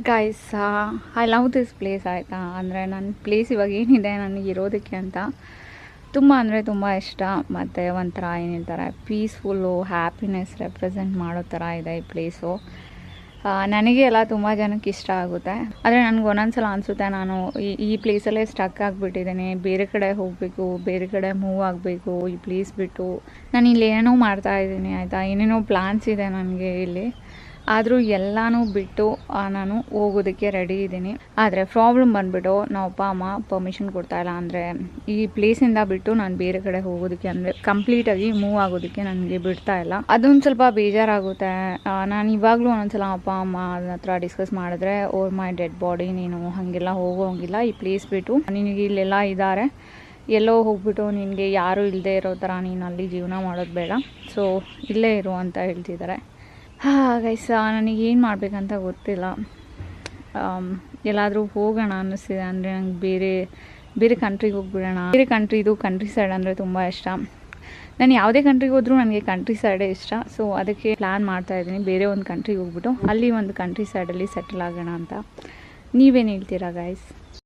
Guys, I love this place ಆಯಿತಾ. ಅಂದರೆ ನನ್ನ ಪ್ಲೇಸ್ ಇವಾಗ ಏನಿದೆ ನನಗೆ ಇರೋದಕ್ಕೆ ಅಂತ ತುಂಬ ಅಂದರೆ ತುಂಬ ಇಷ್ಟ. ಮತ್ತು ಒಂಥರ ಏನು ಹೇಳ್ತಾರೆ, ಪೀಸ್ಫುಲ್ಲು ಹ್ಯಾಪಿನೆಸ್ ರೆಪ್ರೆಸೆಂಟ್ ಮಾಡೋ ಥರ ಇದೆ ಈ ಪ್ಲೇಸು. ನನಗೆ ಎಲ್ಲ ತುಂಬ ಜನಕ್ಕೆ ಇಷ್ಟ ಆಗುತ್ತೆ. ಆದರೆ ನನಗೆ ಒಂದೊಂದ್ಸಲ ಅನಿಸುತ್ತೆ ನಾನು ಈ ಪ್ಲೇಸಲ್ಲೇ ಸ್ಟಕ್ ಆಗಿಬಿಟ್ಟಿದ್ದೀನಿ, ಬೇರೆ ಕಡೆ ಹೋಗಬೇಕು, ಬೇರೆ ಕಡೆ ಮೂವ್ ಆಗಬೇಕು ಈ ಪ್ಲೇಸ್ ಬಿಟ್ಟು. ನಾನು ಇಲ್ಲಿ ಏನೇನೋ ಮಾಡ್ತಾಯಿದ್ದೀನಿ ಆಯಿತಾ, ಏನೇನೋ ಪ್ಲ್ಯಾನ್ಸ್ ಇದೆ ನನಗೆ ಇಲ್ಲಿ. ಆದರೂ ಎಲ್ಲನೂ ಬಿಟ್ಟು ನಾನು ಹೋಗೋದಕ್ಕೆ ರೆಡಿ ಇದ್ದೀನಿ. ಆದರೆ ಪ್ರಾಬ್ಲಮ್ ಬಂದುಬಿಟ್ಟು ನಾವು ಅಪ್ಪ ಅಮ್ಮ ಪರ್ಮಿಷನ್ ಕೊಡ್ತಾಯಿಲ್ಲ. ಅಂದರೆ ಈ ಪ್ಲೇಸಿಂದ ಬಿಟ್ಟು ನಾನು ಬೇರೆ ಕಡೆ ಹೋಗೋದಕ್ಕೆ, ಅಂದರೆ ಕಂಪ್ಲೀಟಾಗಿ ಮೂವ್ ಆಗೋದಕ್ಕೆ ನನಗೆ ಬಿಡ್ತಾಯಿಲ್ಲ. ಅದೊಂದು ಸ್ವಲ್ಪ ಬೇಜಾರಾಗುತ್ತೆ. ನಾನು ಇವಾಗಲೂ ಒಂದೊಂದ್ಸಲ ಅಪ್ಪ ಅಮ್ಮ ಅದನ್ನ ಹತ್ರ ಡಿಸ್ಕಸ್ ಮಾಡಿದ್ರೆ, ಓರ್ ಮೈ ಡೆಡ್ ಬಾಡಿ, ನೀನು ಹಾಗೆಲ್ಲ ಹೋಗೋಂಗಿಲ್ಲ, ಈ ಪ್ಲೇಸ್ ಬಿಟ್ಟು ನಿನಗೆ ಇಲ್ಲೆಲ್ಲ ಇದ್ದಾರೆ, ಎಲ್ಲೋ ಹೋಗ್ಬಿಟ್ಟು ನಿನಗೆ ಯಾರೂ ಇಲ್ಲದೆ ಇರೋ ಥರ ನೀನು ಅಲ್ಲಿ ಜೀವನ ಮಾಡೋದು ಬೇಡ, ಸೊ ಇಲ್ಲೇ ಇರು ಅಂತ ಹೇಳ್ತಿದ್ದಾರೆ. ಗೈಸ್, ನನಗೇನು ಮಾಡಬೇಕಂತ ಗೊತ್ತಿಲ್ಲ. ಎಲ್ಲಾದರೂ ಹೋಗೋಣ ಅನ್ನಿಸ್ತಿದೆ. ಅಂದರೆ ನಂಗೆ ಬೇರೆ ಕಂಟ್ರಿಗೆ ಹೋಗ್ಬಿಡೋಣ. ಬೇರೆ ಕಂಟ್ರಿ ಸೈಡ್ ಅಂದರೆ ತುಂಬ ಇಷ್ಟ. ನಾನು ಯಾವುದೇ ಕಂಟ್ರಿಗೆ ಹೋದರೂ ನನಗೆ ಕಂಟ್ರಿ ಸೈಡೇ ಇಷ್ಟ. ಸೊ ಅದಕ್ಕೆ ಪ್ಲ್ಯಾನ್ ಮಾಡ್ತಾಯಿದ್ದೀನಿ, ಬೇರೆ ಒಂದು ಕಂಟ್ರಿಗೆ ಹೋಗ್ಬಿಟ್ಟು ಅಲ್ಲಿ ಒಂದು ಕಂಟ್ರಿ ಸೈಡಲ್ಲಿ ಸೆಟಲ್ ಆಗೋಣ ಅಂತ. ನೀವೇನು ಹೇಳ್ತೀರಾ ಗೈಸ್?